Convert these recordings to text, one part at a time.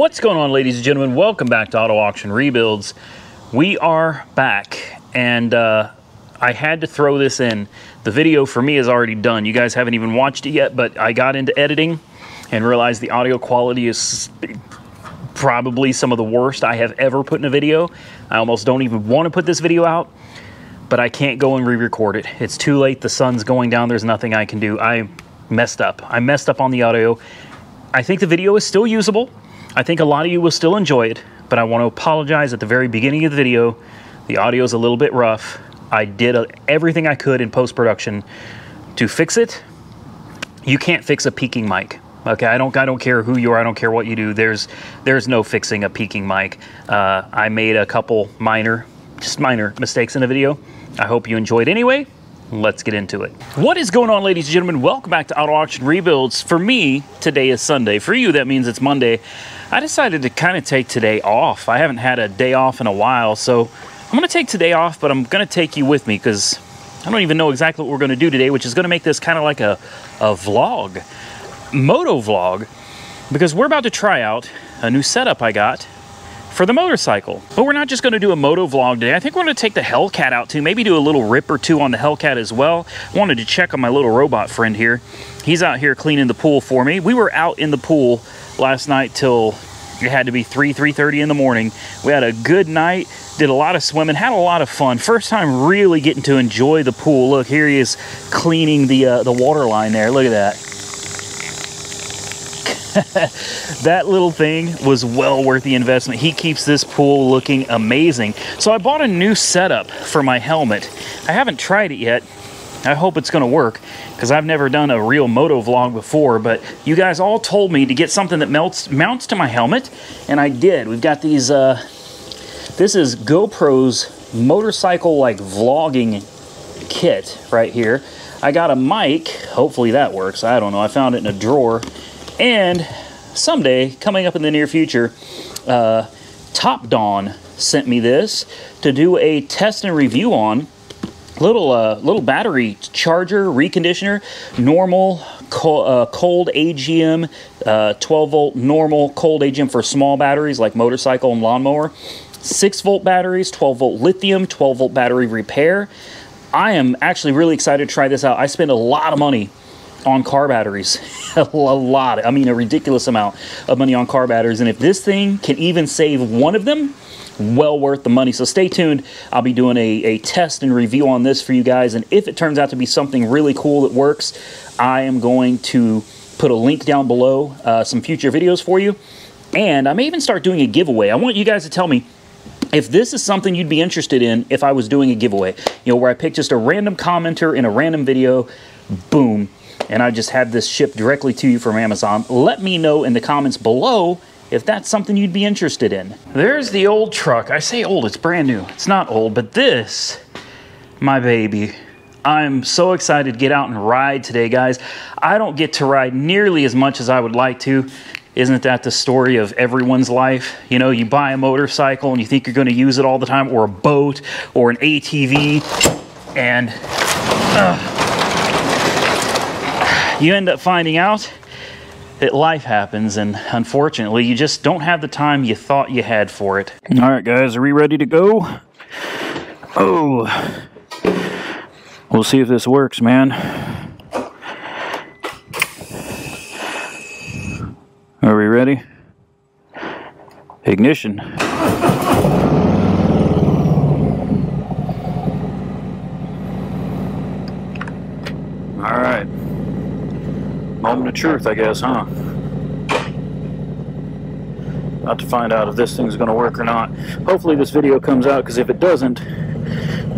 What's going on, ladies and gentlemen? Welcome back to Auto Auction Rebuilds. We are back, and I had to throw this in. The video for me is already done. You guys haven't even watched it yet, but I got into editing and realized the audio quality is probably some of the worst I have ever put in a video. I almost don't even want to put this video out, but I can't go and re-record it. It's too late. The sun's going down. There's nothing I can do. I messed up. I messed up on the audio. I think the video is still usable. I think a lot of you will still enjoy it, but I want to apologize at the very beginning of the video. The audio is a little bit rough. I did everything I could in post-production to fix it. You can't fix a peaking mic. Okay, I don't care who you are. I don't care what you do. There's no fixing a peaking mic. I made a couple minor mistakes in the video. I hope you enjoyed anyway. Let's get into it. What is going on, ladies and gentlemen? Welcome back to Auto Auction Rebuilds. For me, today is Sunday. For you, that means it's Monday. I decided to kind of take today off. I haven't had a day off in a while, so I'm going to take today off, but I'm going to take you with me because I don't even know exactly what we're going to do today, which is going to make this kind of like a vlog, motovlog, because we're about to try out a new setup I got for the motorcycle. But we're not just going to do a moto vlog today. I think we're going to take the Hellcat out too, maybe do a little rip or two on the Hellcat as well. I wanted to check on my little robot friend here. He's out here cleaning the pool for me. We were out in the pool last night till it had to be 3:30 in the morning. We had a good night, did a lot of swimming, had a lot of fun. First time really getting to enjoy the pool. Look, here he is cleaning the water line there. Look at that. That little thing was well worth the investment. He keeps this pool looking amazing. So I bought a new setup for my helmet. I haven't tried it yet. I hope it's going to work because I've never done a real moto vlog before, but you guys all told me to get something that mounts to my helmet, and I did. We've got these, this is GoPro's motorcycle like vlogging kit right here. I got a mic. Hopefully that works. I don't know. I found it in a drawer. And someday, coming up in the near future, Top Dawn sent me this to do a test and review on. Little battery charger, reconditioner, normal, cold AGM, 12-volt normal, cold AGM for small batteries like motorcycle and lawnmower, 6-volt batteries, 12-volt lithium, 12-volt battery repair. I am actually really excited to try this out. I spend a lot of money on car batteries. A lot. I mean, a ridiculous amount of money on car batteries. And if this thing can even save one of them, well worth the money. So stay tuned. I'll be doing a test and review on this for you guys. And if it turns out to be something really cool that works, I am going to put a link down below, some future videos for you. And I may even start doing a giveaway. I want you guys to tell me if this is something you'd be interested in if I was doing a giveaway. You know, where I pick just a random commenter in a random video, boom, and I just have this shipped directly to you from Amazon. Let me know in the comments below if that's something you'd be interested in. There's the old truck. I say old, it's brand new. It's not old, but this, my baby. I'm so excited to get out and ride today, guys. I don't get to ride nearly as much as I would like to. Isn't that the story of everyone's life? You know, you buy a motorcycle and you think you're gonna use it all the time, or a boat, or an ATV, and you end up finding out that life happens, and unfortunately, you just don't have the time you thought you had for it. All right, guys, are we ready to go? Oh, we'll see if this works, man. Are we ready? Ignition. All right. Moment of truth, I guess, huh? About to find out if this thing's going to work or not. Hopefully this video comes out, because if it doesn't,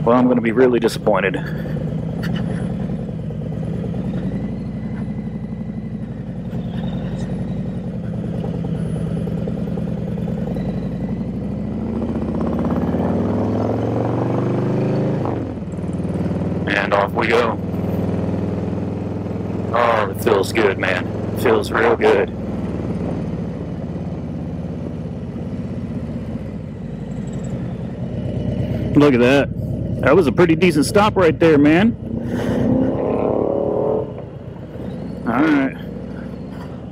well, I'm going to be really disappointed. And off we go. Oh, it feels good, man. It feels real good. Look at that. That was a pretty decent stop right there, man. Alright.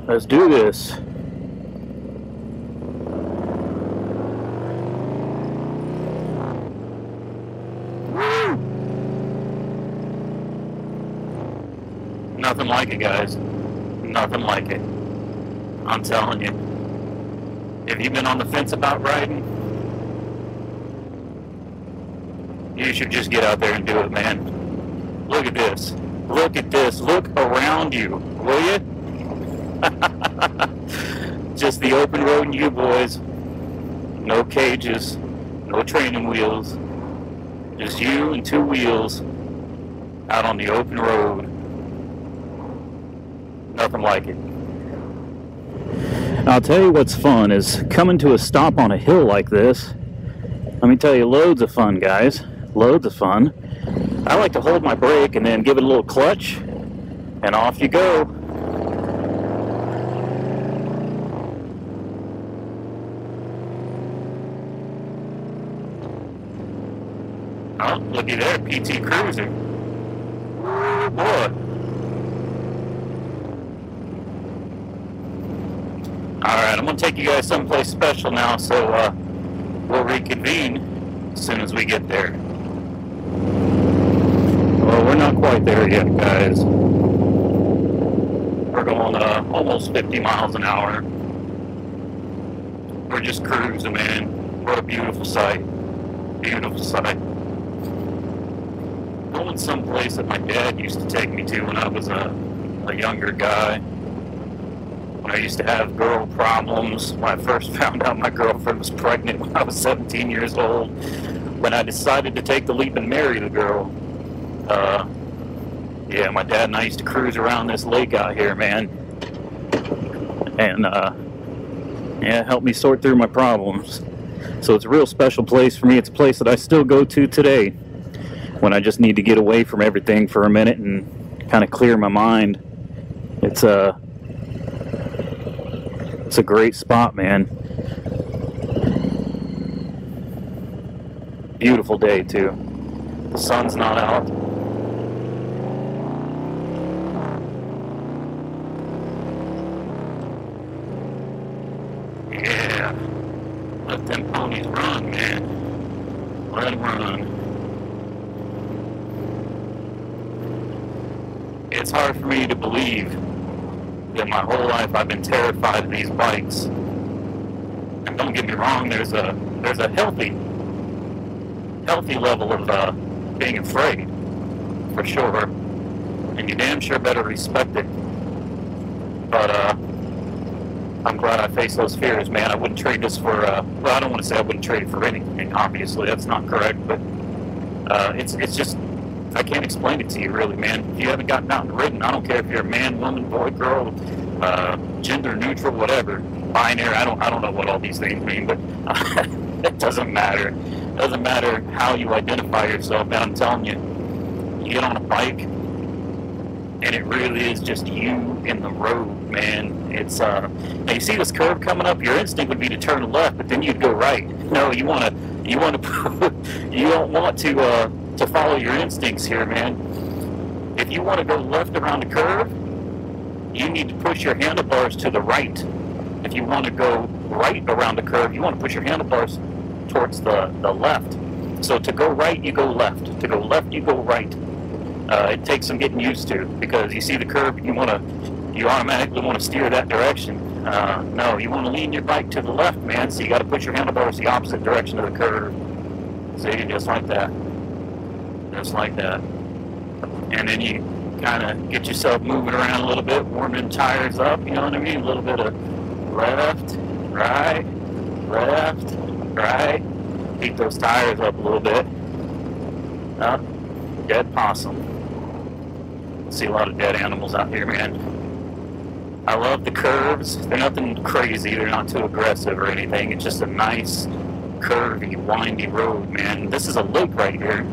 Let's do this. Nothing like it, guys. Nothing like it. I'm telling you. If you've been on the fence about riding, you should just get out there and do it, man. Look at this. Look at this. Look around you, will you? Just the open road and you, boys. No cages. No training wheels. Just you and two wheels out on the open road. Nothing like it. I'll tell you what's fun is coming to a stop on a hill like this. Let me tell you, loads of fun, guys. Loads of fun. I like to hold my brake and then give it a little clutch, and off you go. Oh, looky there, PT Cruiser. Oh, boy. Alright, I'm going to take you guys someplace special now, so we'll reconvene as soon as we get there. Well, we're not quite there yet, guys. We're going almost 50 miles an hour. We're just cruising, man. What a beautiful sight. Beautiful sight. Going someplace that my dad used to take me to when I was a younger guy. When I used to have girl problems, when I first found out my girlfriend was pregnant when I was 17 years old, when I decided to take the leap and marry the girl. Yeah, my dad and I used to cruise around this lake out here, man. And, yeah, it helped me sort through my problems. So it's a real special place for me. It's a place that I still go to today when I just need to get away from everything for a minute and kind of clear my mind. It's a great spot, man. Beautiful day, too. The sun's not out. Yeah. Let them ponies run, man. Let them run. It's hard for me to believe that my whole life I've been terrified of these bikes. And don't get me wrong, there's a healthy level of being afraid, for sure. And you damn sure better respect it. But I'm glad I faced those fears, man. I wouldn't trade this for well, I don't want to say I wouldn't trade it for anything, obviously that's not correct, but it's just, I can't explain it to you, really, man. If you haven't gotten out and ridden, I don't care if you're a man, woman, boy, girl, gender neutral, whatever, binary. I don't know what all these things mean, but it doesn't matter. It doesn't matter how you identify yourself, man. I'm telling you, you get on a bike, and it really is just you in the road, man. It's now you see this curve coming up. Your instinct would be to turn left, but then you'd go right. No, you don't want to follow your instincts here, man. If you want to go left around the curve, you need to push your handlebars to the right. If you want to go right around the curve, you want to push your handlebars towards the left. So to go right, you go left. To go left, you go right. It takes some getting used to, because you see the curve, you automatically want to steer that direction. No, you want to lean your bike to the left, man. So you got to push your handlebars the opposite direction of the curve. See, just like that. Just like that. And then you kind of get yourself moving around a little bit, warming tires up, you know what I mean? A little bit of left, right, beat those tires up a little bit. Dead possum. See a lot of dead animals out here, man. I love the curves. They're nothing crazy. They're not too aggressive or anything. It's just a nice, curvy, windy road, man. This is a lake right here.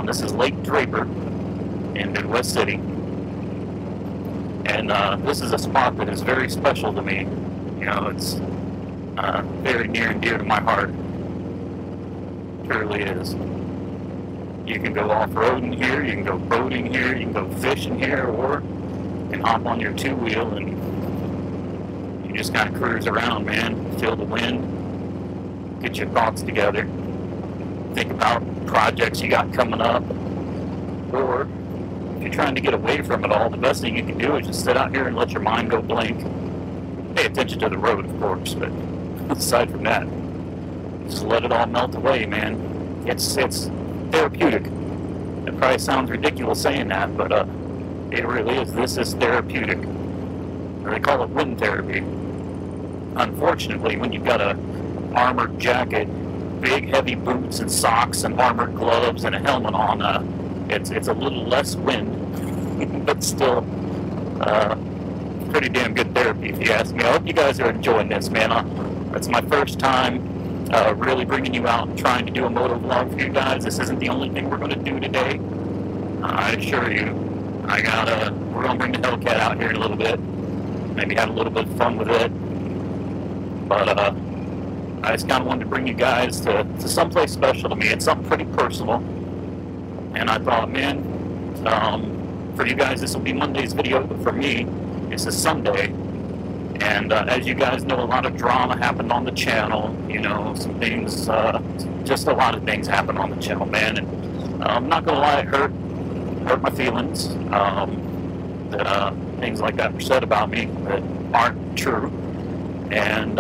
This is Lake Draper in Midwest City. And this is a spot that is very special to me. You know, it's very near and dear to my heart. It truly is. You can go off-roading here, you can go boating here, you can go fishing here, or you can hop on your two-wheel and you just kind of cruise around, man. Feel the wind, get your thoughts together, think about projects you got coming up, or you're trying to get away from it all, the best thing you can do is just sit out here and let your mind go blank. Pay attention to the road, of course, but aside from that, just let it all melt away, man. It's therapeutic. It probably sounds ridiculous saying that, but it really is. This is therapeutic. They call it wind therapy. Unfortunately, when you've got a armored jacket, big heavy boots and socks and armored gloves and a helmet on, it's a little less wind, but still pretty damn good therapy if you ask me. I hope you guys are enjoying this, man. It's my first time really bringing you out and trying to do a motovlog for you guys. This isn't the only thing we're going to do today. I assure you, we're going to bring the Hellcat out here in a little bit. Maybe have a little bit of fun with it. But I just kind of wanted to bring you guys to someplace special to me. It's something pretty personal. And I thought, man, for you guys this will be Monday's video, but for me, this is Sunday. And as you guys know, a lot of drama happened on the channel. You know, some things, just a lot of things happened on the channel, man. And I'm not going to lie, it hurt my feelings. That things like that were said about me that aren't true. And,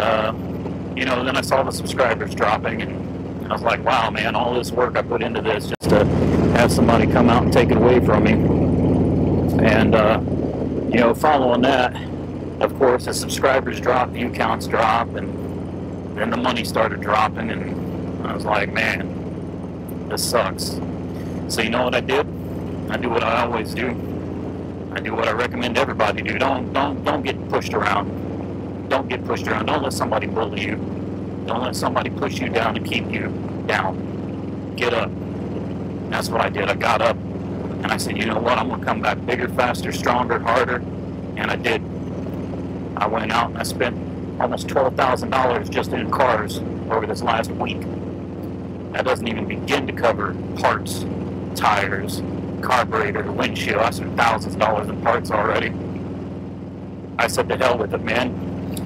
you know, then I saw the subscribers dropping, and I was like, wow, man, all this work I put into this just to have somebody come out and take it away from me. And, you know, following that, of course, as subscribers drop, view counts drop, and then the money started dropping, and I was like, man, this sucks. So you know what I did? I do what I always do. I do what I recommend everybody do. Don't get pushed around. Don't get pushed around. Don't let somebody bully you. Don't let somebody push you down and keep you down. Get up. And that's what I did. I got up, and I said, you know what? I'm going to come back bigger, faster, stronger, harder. And I did. I went out and I spent almost $12,000 just in cars over this last week. That doesn't even begin to cover parts, tires, carburetor, windshield. I spent thousands of dollars in parts already. I said to hell with it, man.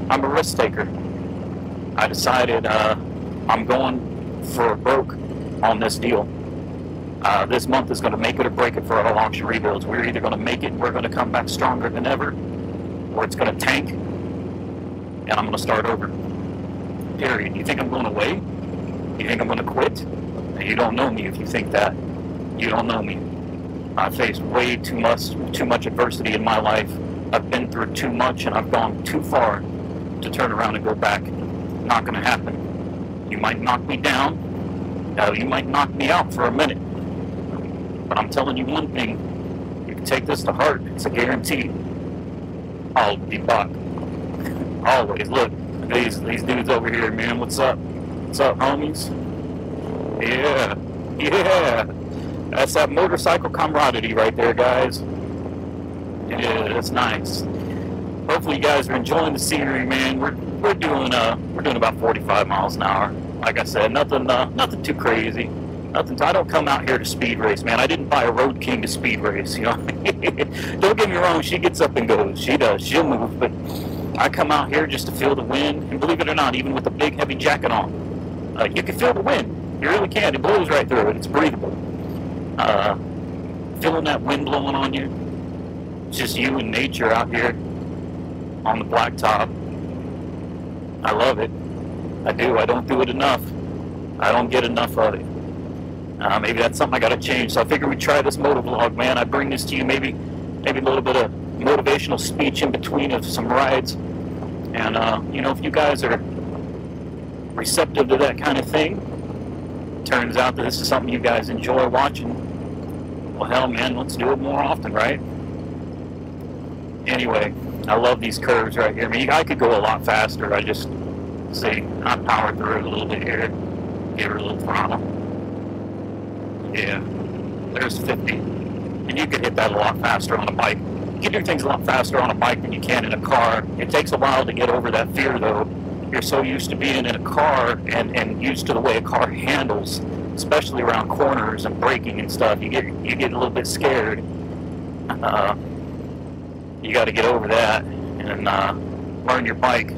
I'm a risk taker. I decided I'm going for broke on this deal. This month is going to make it or break it for our auction rebuilds. We're either going to make it and we're going to come back stronger than ever, or it's going to tank and I'm going to start over. Period. You think I'm going away? You think I'm going to quit? You don't know me if you think that. You don't know me. I've faced way too much adversity in my life. I've been through too much, and I've gone too far to turn around and go back. Not going to happen. You might knock me down. You might knock me out for a minute. But I'm telling you one thing. You can take this to heart. It's a guarantee. I'll be back. Always. Look, these dudes over here, man. What's up? What's up, homies? Yeah. Yeah. That's that motorcycle camaraderie right there, guys. Yeah, it's nice. Hopefully you guys are enjoying the scenery, man. We're doing about 45 miles an hour. Like I said, nothing too crazy. I don't come out here to speed race, man. I didn't buy a Road King to speed race, you know. Don't get me wrong, she gets up and goes. She does. She'll move, but I come out here just to feel the wind. And believe it or not, even with a big heavy jacket on, you can feel the wind. You really can. It blows right through it. It's breathable. Feeling that wind blowing on you. It's just you and nature out here on the blacktop. I love it. I do. I don't do it enough. I don't get enough of it. Maybe that's something I got to change. So I figured we'd try this motovlog, man. I bring this to you, maybe a little bit of motivational speech in between of some rides. And you know, if you guys are receptive to that kind of thing, turns out that this is something you guys enjoy watching. Well, hell, man, let's do it more often, right? Anyway, I love these curves right here. I mean, I could go a lot faster. I just see, I powered through it a little bit here. Give her a little throttle. Yeah, there's 50. And you can hit that a lot faster on a bike. You can do things a lot faster on a bike than you can in a car. It takes a while to get over that fear, though. You're so used to being in a car and used to the way a car handles, especially around corners and braking and stuff. You get a little bit scared. You got to get over that and learn your bike.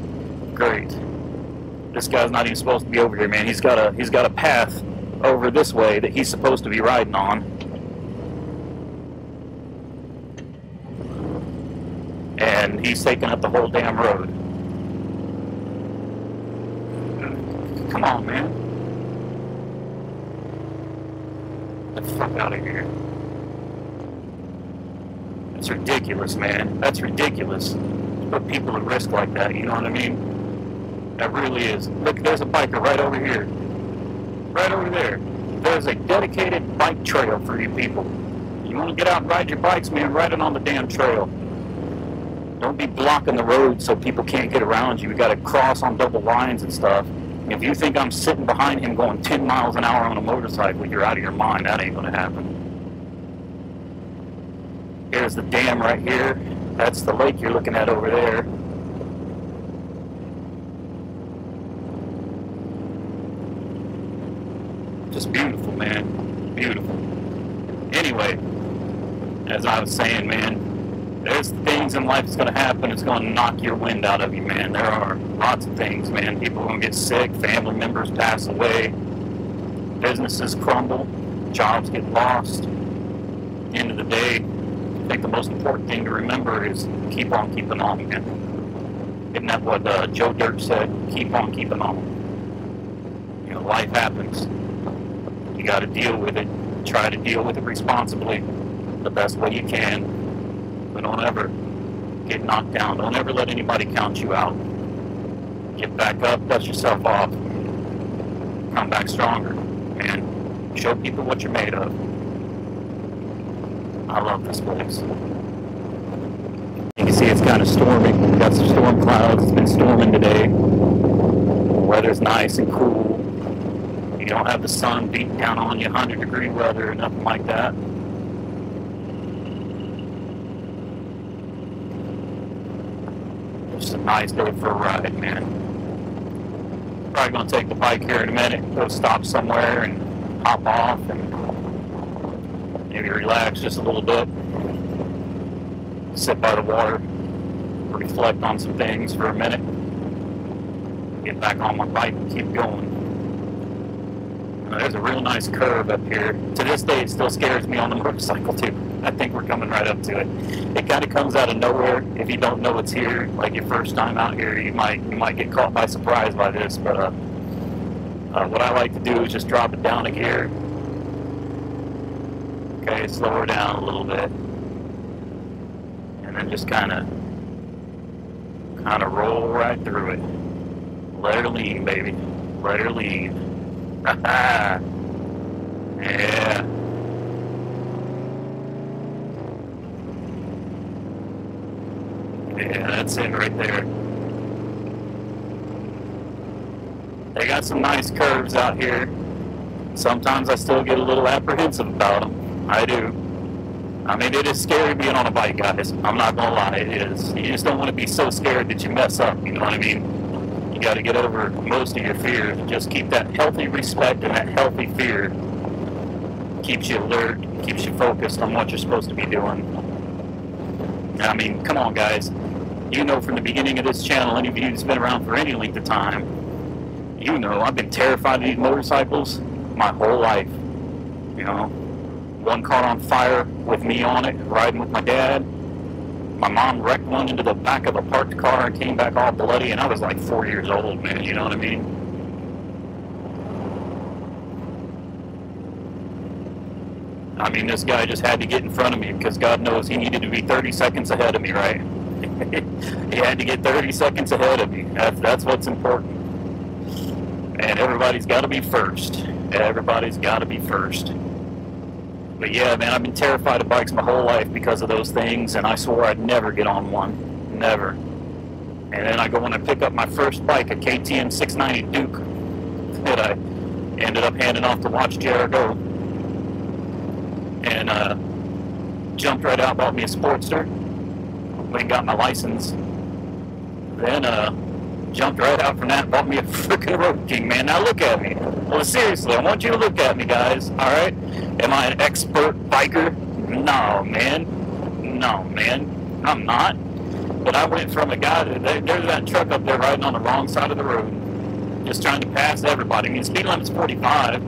Great. This guy's not even supposed to be over here, man. He's got a path over this way that he's supposed to be riding on. and he's taking up the whole damn road. Come on, man. Get the fuck out of here. That's ridiculous, man. That's ridiculous. Put people at risk like that, you know what I mean? That really is. Look, there's a biker right over here. Right over there. There's a dedicated bike trail for you people. You want to get out and ride your bikes, man, ride it on the damn trail. Don't be blocking the road so people can't get around you. You got to cross on double lines and stuff. If you think I'm sitting behind him going 10 miles an hour on a motorcycle, you're out of your mind. That ain't going to happen. Here's the dam right here. That's the lake you're looking at over there. Just beautiful, man. Beautiful. Anyway, as I was saying, man, there's things in life that's going to happen. It's going to knock your wind out of you, man. There are lots of things, man. People are going to get sick. Family members pass away. Businesses crumble. Jobs get lost. End of the day, I think the most important thing to remember is keep on keeping on, man. Isn't that what Joe Dirt said? Keep on keeping on. You know, life happens. You got to deal with it. Try to deal with it responsibly, the best way you can. But don't ever get knocked down. Don't ever let anybody count you out. Get back up, dust yourself off. Come back stronger, man. Show people what you're made of. I love this place. You can see it's kind of stormy. We've got some storm clouds. It's been storming today. The weather's nice and cool. You don't have the sun beating down on you, 100-degree weather or nothing like that. Just a nice day for a ride, man. Probably gonna take the bike here in a minute, go stop somewhere and hop off and maybe relax just a little bit. Sit by the water, reflect on some things for a minute, get back on my bike and keep going. There's a real nice curve up here. To this day, it still scares me on the motorcycle too. I think we're coming right up to it. It kind of comes out of nowhere. If you don't know it's here, like your first time out here, you might get caught by surprise by this. But what I like to do is just drop it down a gear. Okay, slow her down a little bit, and then just kind of roll right through it. Let her lean, baby. Let her lean. Yeah. Yeah, that's it right there. They got some nice curves out here. Sometimes I still get a little apprehensive about them. I do. I mean, it is scary being on a bike, guys. I'm not gonna lie, it is. You just don't want to be so scared that you mess up, you know what I mean? You got to get over most of your fears and just keep that healthy respect and that healthy fear. Keeps you alert, keeps you focused on what you're supposed to be doing. I mean, come on, guys. You know from the beginning of this channel, any of you who's been around for any length of time, you know I've been terrified of these motorcycles my whole life. You know, one caught on fire with me on it, riding with my dad. My mom wrecked one into the back of a parked car and came back all bloody, and I was like 4 years old, man, you know what I mean? I mean, this guy just had to get in front of me because God knows he needed to be 30 seconds ahead of me, right? He had to get 30 seconds ahead of me. That's what's important. And everybody's got to be first. Everybody's got to be first. But yeah, man, I've been terrified of bikes my whole life because of those things, and I swore I'd never get on one. Never. And then I go and I pick up my first bike, a KTM 690 Duke, that I ended up handing off to watch Jared go. And jumped right out, bought me a Sportster. Went and got my license. Then jumped right out from that, bought me a freaking Road King, man. Now look at me. Well, seriously, I want you to look at me, guys, alright? Am I an expert biker? No, man. No, man. I'm not. But I went from a guy that, there's that truck up there riding on the wrong side of the road, just trying to pass everybody. I mean, speed limit's 45.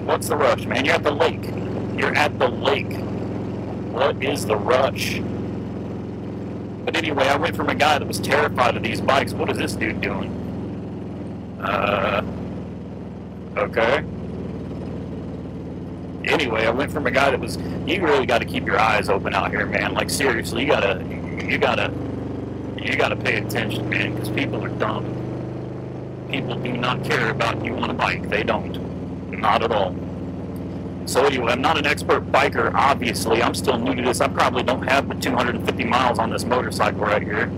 What's the rush, man? You're at the lake. You're at the lake. What is the rush? But anyway, I went from a guy that was terrified of these bikes. What is this dude doing? Okay. Anyway, I went from a guy that was, you really got to keep your eyes open out here, man. Like, seriously, you gotta pay attention, man, because people are dumb. People do not care about you on a bike. They don't. Not at all. So anyway, I'm not an expert biker, obviously. I'm still new to this. I probably don't have the 250 miles on this motorcycle right here.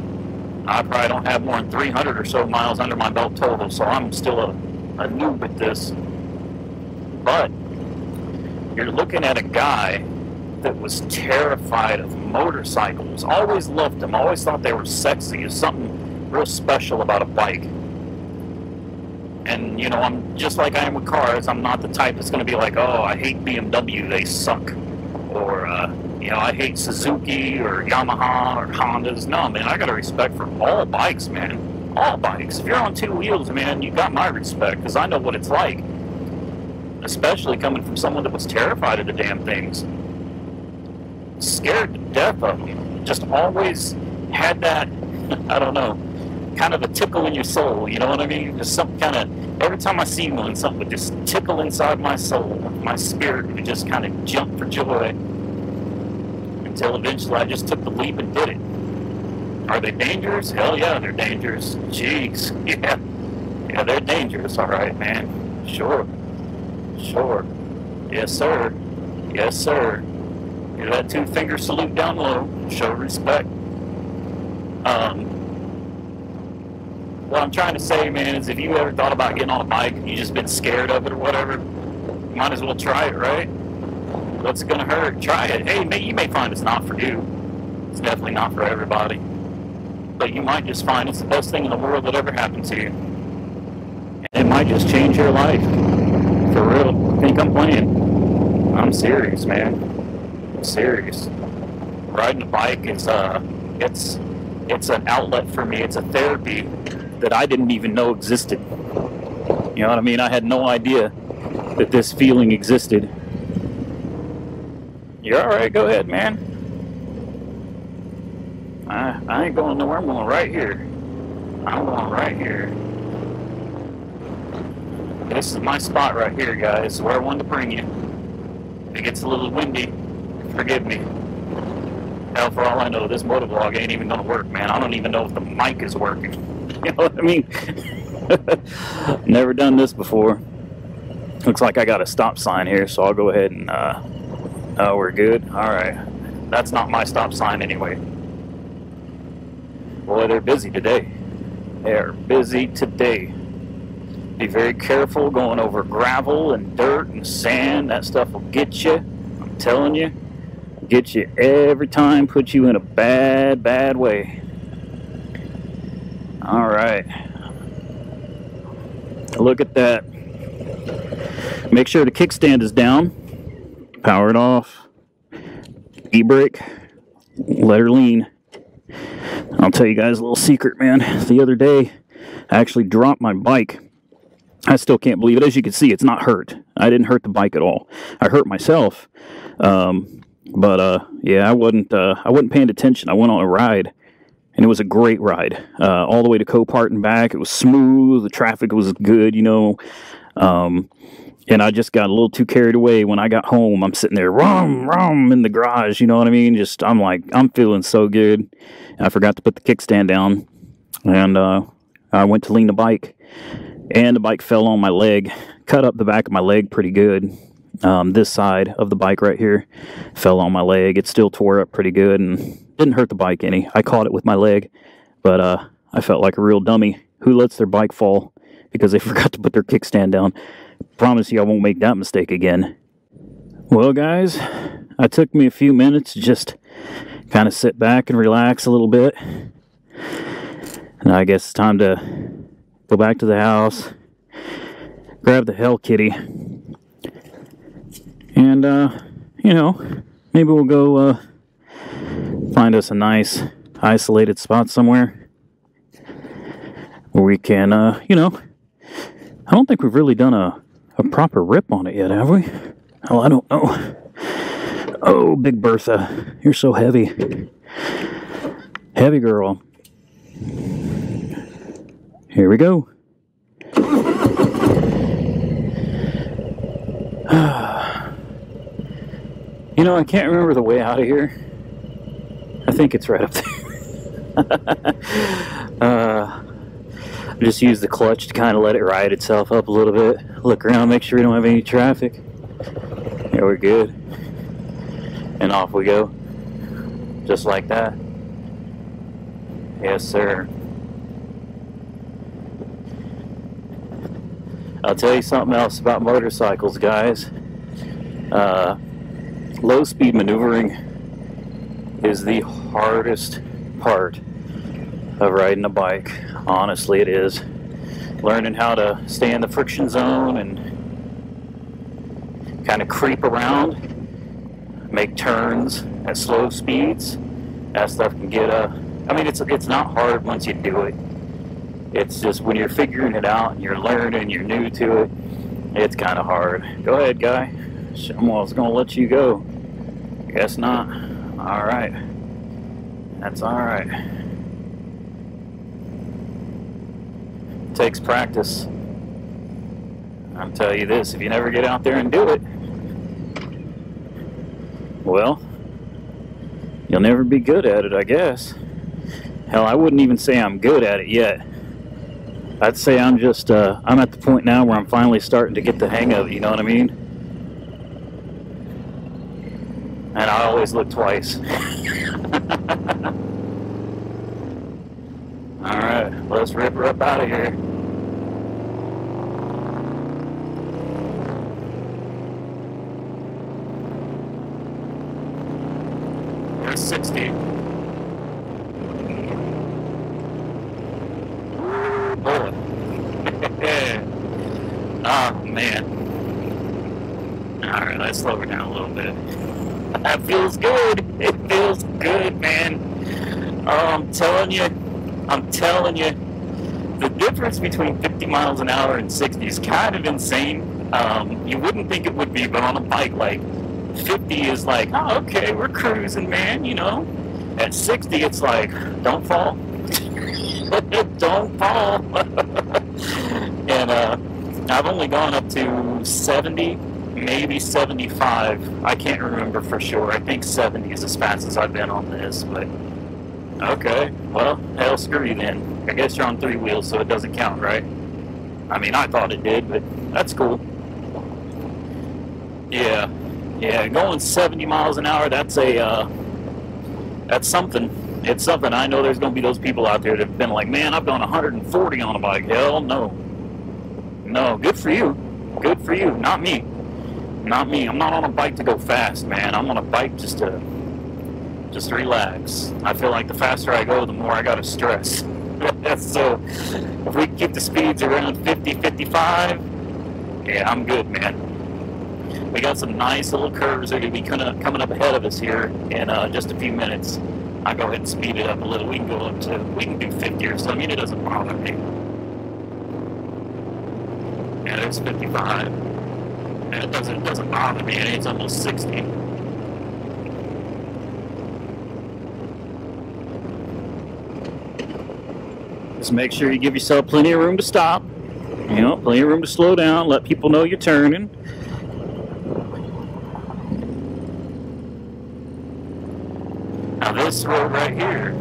I probably don't have more than 300 or so miles under my belt total, so I'm still a noob at this. But you're looking at a guy that was terrified of motorcycles. Always loved them. Always thought they were sexy. There's something real special about a bike. And, you know, I'm just like I am with cars. I'm not the type that's going to be like, oh, I hate BMW, they suck. Or, you know, I hate Suzuki or Yamaha or Hondas. No, man, I got a respect for all bikes, man. All bikes. If you're on two wheels, man, you got my respect, because I know what it's like. Especially coming from someone that was terrified of the damn things. Scared to death of them. Just always had that, I don't know, kind of a tickle in your soul, you know what I mean? Just some kind of, every time I see one, something would just tickle inside my soul. My spirit would just kind of jump for joy. Until eventually I just took the leap and did it. Are they dangerous? Hell yeah, they're dangerous. Jeez, yeah. Yeah, they're dangerous, alright, man. Sure. Sure. Yes, sir. Yes, sir. Give that two-finger salute down low. Show respect. What I'm trying to say, man, is if you ever thought about getting on a bike and you just been scared of it or whatever, you might as well try it, right? What's it gonna hurt? Try it. Hey, you may find it's not for you. It's definitely not for everybody. But you might just find it's the best thing in the world that ever happened to you. And it might just change your life. For real. Think I'm playing. I'm serious, man. I'm serious. Riding a bike is, it's an outlet for me. It's a therapy that I didn't even know existed. You know what I mean? I had no idea that this feeling existed. You're alright, go ahead, man. I ain't going nowhere. I'm going right here. I'm going right here. This is my spot right here, guys, where I wanted to bring you. If it gets a little windy, forgive me. Hell, for all I know, this motovlog ain't even gonna work, man. I don't even know if the mic is working. You know what I mean? Never done this before. Looks like I got a stop sign here, so I'll go ahead and, oh, we're good? Alright. That's not my stop sign anyway. Boy, they're busy today. They're busy today. Be very careful going over gravel and dirt and sand. That stuff will get you. I'm telling you. Get you every time. Put you in a bad, bad way. Alright. Look at that. Make sure the kickstand is down. Power it off. E-brake. Let her lean. I'll tell you guys a little secret, man. The other day, I actually dropped my bike. I still can't believe it. As you can see, it's not hurt. I didn't hurt the bike at all. I hurt myself. Yeah, I wasn't paying attention. I went on a ride, and it was a great ride. All the way to Copart and back. It was smooth. The traffic was good, you know. And I just got a little too carried away. When I got home, I'm sitting there, rum, in the garage, you know what I mean? Just, I'm like, I'm feeling so good. I forgot to put the kickstand down, and I went to lean the bike, and the bike fell on my leg, cut up the back of my leg pretty good. This side of the bike right here fell on my leg. It still tore up pretty good and didn't hurt the bike any. I caught it with my leg, but I felt like a real dummy who lets their bike fall because they forgot to put their kickstand down. Promise you I won't make that mistake again. Well, guys, it took me a few minutes to just kind of sit back and relax a little bit. And I guess it's time to go back to the house, grab the hell kitty, and, you know, maybe we'll go find us a nice isolated spot somewhere where we can, you know, I don't think we've really done a proper rip on it yet, have we? Oh, I don't know. Oh, Big Bertha, you're so heavy. Heavy girl. Here we go. You know, I can't remember the way out of here. I think it's right up there. Just use the clutch to kind of let it ride itself up a little bit. Look around, make sure we don't have any traffic. Yeah, we're good. And off we go. Just like that. Yes, sir. I'll tell you something else about motorcycles, guys. Low speed maneuvering is the hardest part of riding a bike. Honestly, it is. Learning how to stay in the friction zone and kind of creep around, make turns at slow speeds. That stuff can get I mean, it's not hard once you do it. It's just when you're figuring it out and you're learning, you're new to it, it's kind of hard. Go ahead, guy. I was gonna let you go. Guess not. All right. That's all right. Takes practice. I'll tell you this, if you never get out there and do it, well, you'll never be good at it, I guess. Hell, I wouldn't even say I'm good at it yet. I'd say I'm just, I'm at the point now where I'm finally starting to get the hang of it, you know what I mean? And I always look twice. Alright, let's rip her up out of here. There's 60. Boy. Oh, man. Alright, let's slow her down a little bit. That feels good. It feels good, man. Oh, I'm telling you, the difference between 50 miles an hour and 60 is kind of insane. You wouldn't think it would be, but on a bike, like, 50 is like, oh, okay, we're cruising, man, you know. At 60, it's like, don't fall. Don't fall. And I've only gone up to 70, maybe 75. I can't remember for sure. I think 70 is as fast as I've been on this, but okay, well, hell, screw you then. I guess you're on 3 wheels, so it doesn't count, right? I mean, I thought it did, but that's cool. Yeah, going 70 miles an hour, that's something. It's something. I know there's going to be those people out there that have been like, man, I've done 140 on a bike. Hell no. No, good for you. Good for you. Not me. Not me. I'm not on a bike to go fast, man. I'm on a bike just to relax. I feel like the faster I go, the more I got to stress. So if we keep the speeds around 50, 55, yeah, I'm good, man. We got some nice little curves that are going to be coming up ahead of us here in just a few minutes. I'll go ahead and speed it up a little. We can do 50 or so. I mean, it doesn't bother me. Yeah, there's 55. And it doesn't bother me. It's almost 60. Just make sure you give yourself plenty of room to stop. You know, plenty of room to slow down. Let people know you're turning. Now this road right here,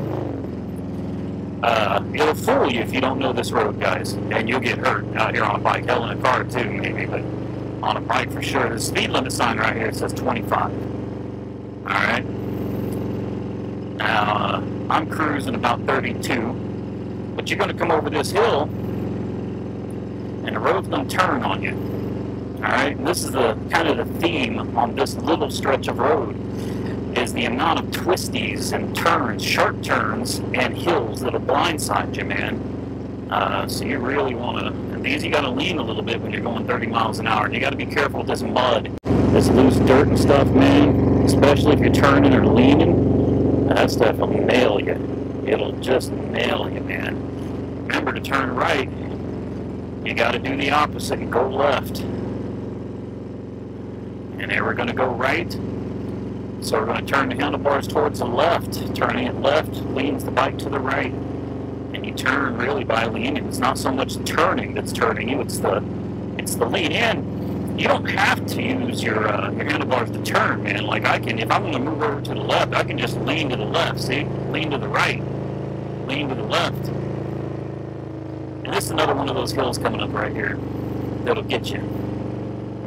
it'll fool you if you don't know this road, guys, and you'll get hurt out here on a bike. Hell, in a car too, maybe, but on a bike for sure. The speed limit sign right here says 25. All right. Now I'm cruising about 32, but you're going to come over this hill, and the road's going to turn on you. All right. And this is the kind of the theme on this little stretch of road. Is the amount of twisties and turns, sharp turns, and hills that'll blindside you, man. So you really want to, and these you got to lean a little bit when you're going 30 miles an hour. And you got to be careful with this mud, this loose dirt and stuff, man. Especially if you're turning or leaning, that stuff will nail you. It'll just nail you, man. Remember to turn right. You got to do the opposite and go left. And then we're going to go right. So we're going to turn the handlebars towards the left. Turning it left leans the bike to the right. And you turn really by leaning. It's not so much turning that's turning you, it's the lean in. You don't have to use your handlebars to turn, man. Like I can, if I want to move over to the left, I can just lean to the left, see? Lean to the right. Lean to the left. And this is another one of those hills coming up right here that'll get you.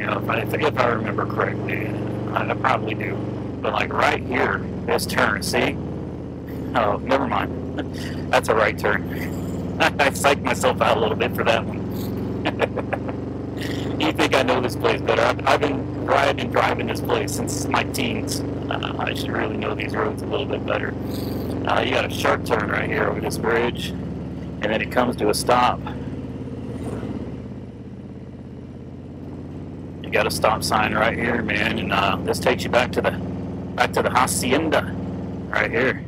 You know, if I remember correctly. I probably do. But like right here, this turn, see? Oh, never mind. That's a right turn. I psyched myself out a little bit for that one. You think I know this place better. I've been driving this place since my teens. I should really know these roads a little bit better. You got a sharp turn right here over this bridge, and then it comes to a stop. You got a stop sign right here, man, and this takes you back to the hacienda right here.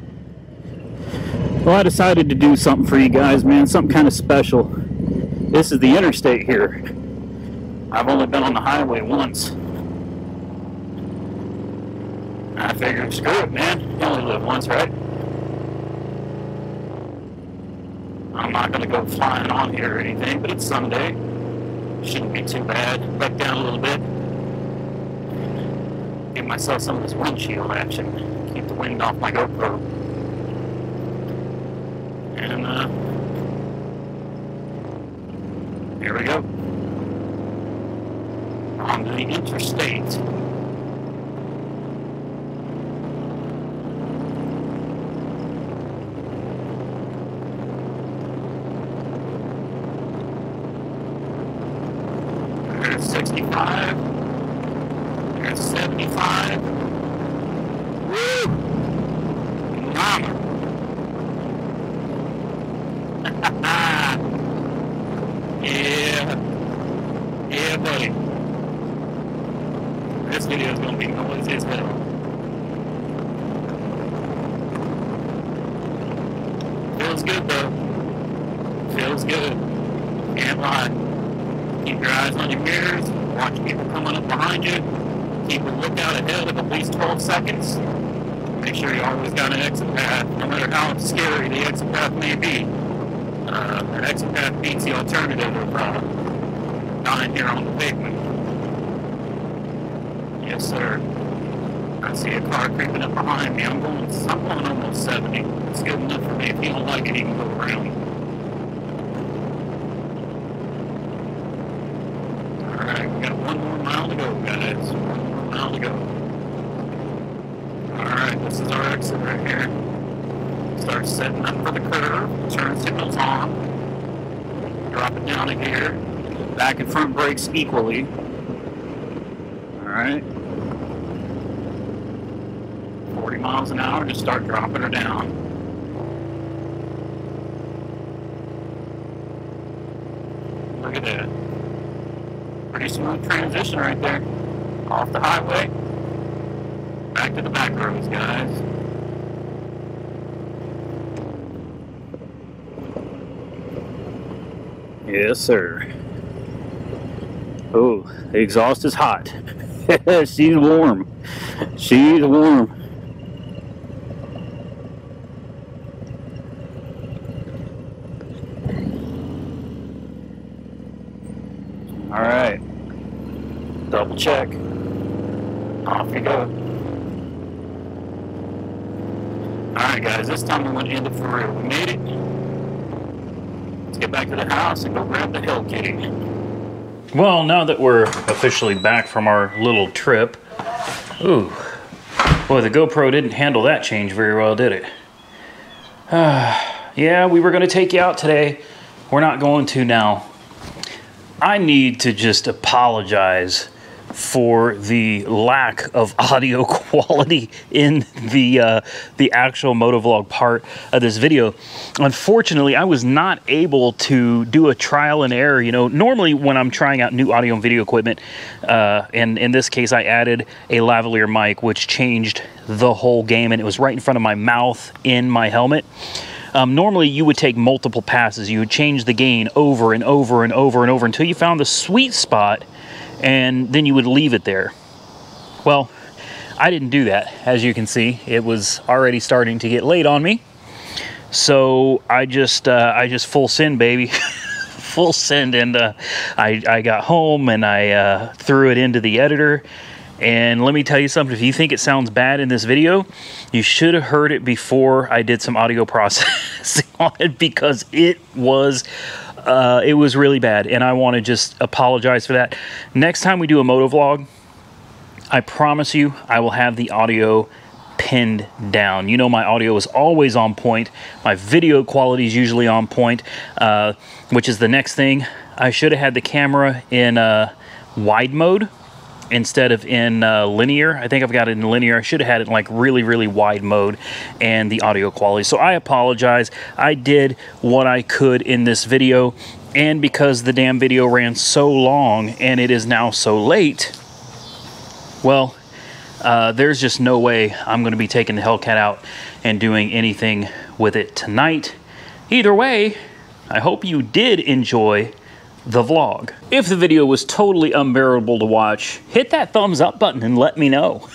Well, I decided to do something for you guys, man, something kind of special. This is the interstate here. I've only been on the highway once. I figured, screw it, man. You only live once, right? I'm not going to go flying on here or anything, but it's Sunday. Shouldn't be too bad. Back down a little bit. Give myself some of this windshield action. Keep the wind off my GoPro. And here we go. On the interstate. There's 65. There's 75. Woo! Mama! Yeah, buddy. This video is going to be noisy as hell. Feels good though. Feels good. Can't lie. Keep your eyes on your mirrors. Watch people coming up behind you. Keep a lookout ahead of at least 12 seconds. Make sure you always got an exit path, no matter how scary the exit path may be. An exit path beats the alternative of dying here on the pavement. Yes, sir. I see a car creeping up behind me. I'm going almost 70. It's good enough for me. If you don't like it, you can go around. Alright, we got 1 more mile to go, guys. 1 more mile to go. Alright, this is our exit right here. Start setting up for the curve. Turn signals on. Drop it down to gear. Back and front brakes equally. Alright. 40 miles an hour, just start dropping her down. Look at that. Pretty smooth transition right there. Off the highway. Back to the back roads, guys. Yes, sir. Oh, the exhaust is hot. She's warm. She's warm. All right. Double check. Off you go. All right, guys. This time I'm going to end it for real. We made it. Let's get back to the house and go grab the Hell Kitty. Well, now that we're officially back from our little trip, ooh, boy, the GoPro didn't handle that change very well, did it? Yeah, we were going to take you out today. We're not going to now. I need to just apologize for the lack of audio quality in the actual Motovlog part of this video. Unfortunately, I was not able to do a trial and error. You know, normally when I'm trying out new audio and video equipment, and in this case I added a lavalier mic, which changed the whole game, and it was right in front of my mouth in my helmet. Normally you would take multiple passes. You would change the gain over and over and over and over until you found the sweet spot, and then you would leave it there. Well, I didn't do that. As you can see, it was already starting to get late on me. So I just full send, baby. Full send. And I got home and I threw it into the editor. And let me tell you something, if you think it sounds bad in this video, you should have heard it before I did some audio processing on it, because it was really bad. And I want to just apologize for that. Next time we do a motovlog, I promise you I will have the audio pinned down. You know, my audio is always on point. My video quality is usually on point, which is the next thing. I should have had the camera in wide mode instead of in linear. I think I've got it in linear. I should have had it in like really, really wide mode, and the audio quality. So I apologize. I did what I could in this video, and because the damn video ran so long and it is now so late, well, there's just no way I'm going to be taking the Hellcat out and doing anything with it tonight. Either way, I hope you did enjoy the vlog. If the video was totally unbearable to watch, hit that thumbs up button and let me know.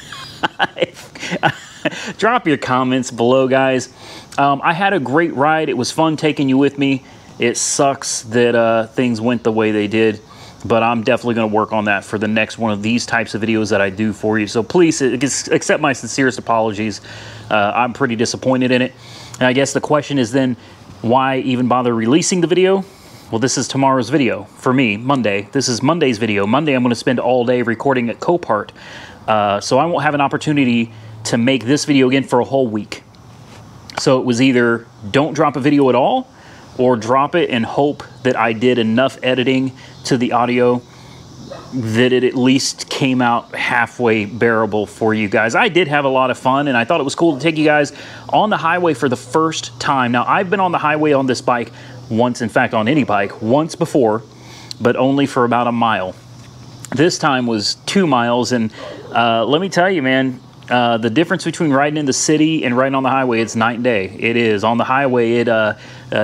Drop your comments below, guys. I had a great ride. It was fun taking you with me. It sucks that things went the way they did, but I'm definitely going to work on that for the next one of these types of videos that I do for you. So please accept my sincerest apologies. I'm pretty disappointed in it. And I guess the question is then, why even bother releasing the video? Well, this is tomorrow's video for me, Monday. This is Monday's video. Monday, I'm going to spend all day recording at Copart. So I won't have an opportunity to make this video again for a whole week. So it was either don't drop a video at all, or drop it and hope that I did enough editing to the audio that it at least came out halfway bearable for you guys. I did have a lot of fun, and I thought it was cool to take you guys on the highway for the first time. Now, I've been on the highway on this bike once, in fact, on any bike, once before, but only for about a mile. This time was 2 miles, and let me tell you, man, the difference between riding in the city and riding on the highway, it's night and day. It is. On the highway,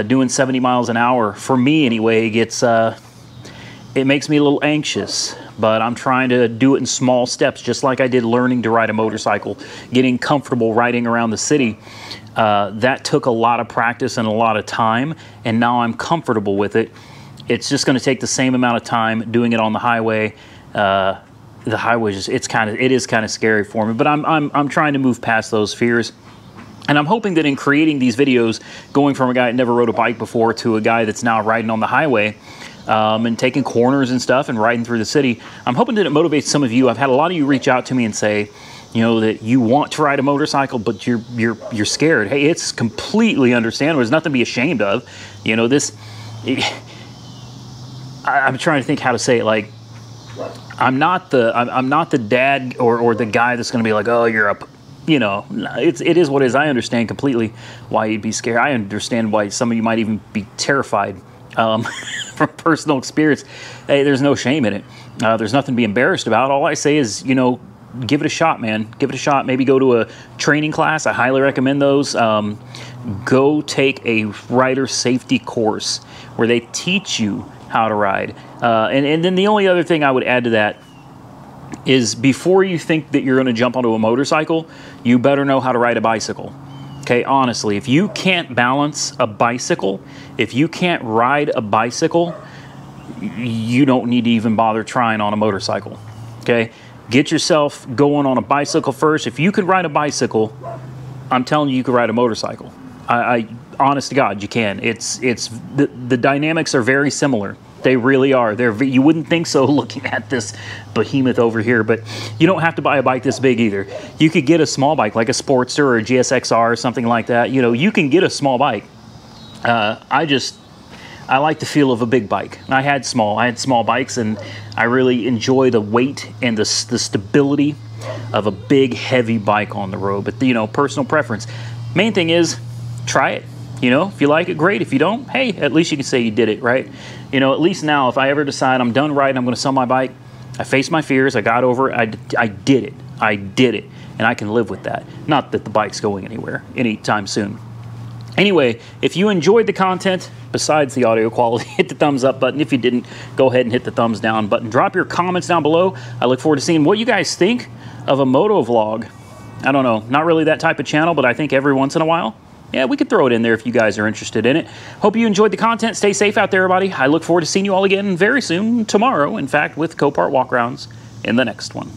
doing 70 miles an hour, for me anyway, it makes me a little anxious, but I'm trying to do it in small steps, just like I did learning to ride a motorcycle, getting comfortable riding around the city. That took a lot of practice and a lot of time, and now I'm comfortable with it. It's just going to take the same amount of time doing it on the highway. The highway it is kind of scary for me, but I'm trying to move past those fears. And I'm hoping that in creating these videos, going from a guy that never rode a bike before to a guy that's now riding on the highway, and taking corners and stuff and riding through the city, I'm hoping that it motivates some of you. I've had a lot of you reach out to me and say, you know, that you want to ride a motorcycle, but you're scared. Hey, it's completely understandable. There's nothing to be ashamed of. You know, I'm trying to think how to say it. Like, I'm not the dad or the guy that's going to be like, oh, you're a, you know, it is what it is. I understand completely why you'd be scared. I understand why some of you might even be terrified. From personal experience, hey, there's no shame in it. There's nothing to be embarrassed about. All I say is, you know, give it a shot, man. Give it a shot. Maybe go to a training class. I highly recommend those. Go take a rider safety course where they teach you how to ride. And then the only other thing I would add to that is, before you think that you're going to jump onto a motorcycle, you better know how to ride a bicycle. Okay, honestly, if you can't balance a bicycle, if you can't ride a bicycle, you don't need to even bother trying on a motorcycle. Okay, get yourself going on a bicycle first. If you can ride a bicycle, I'm telling you, you can ride a motorcycle. I honest to God, you can. The dynamics are very similar. They really are. You wouldn't think so looking at this behemoth over here, but you don't have to buy a bike this big either. You could get a small bike like a Sportster or a GSXR or something like that. You know, you can get a small bike. I like the feel of a big bike. I had small bikes, and I really enjoy the weight and the stability of a big, heavy bike on the road. But, you know, personal preference. Main thing is, try it. You know, if you like it, great. If you don't, hey, at least you can say you did it, right? You know, at least now, if I ever decide I'm done riding, I'm going to sell my bike, I faced my fears, I got over it, I did it. I did it, and I can live with that. Not that the bike's going anywhere anytime soon. Anyway, if you enjoyed the content, besides the audio quality, hit the thumbs up button. If you didn't, go ahead and hit the thumbs down button. Drop your comments down below. I look forward to seeing what you guys think of a motovlog. I don't know, not really that type of channel, but I think every once in a while, yeah, we could throw it in there if you guys are interested in it. Hope you enjoyed the content. Stay safe out there, everybody. I look forward to seeing you all again very soon, tomorrow, in fact, with Copart walkarounds in the next one.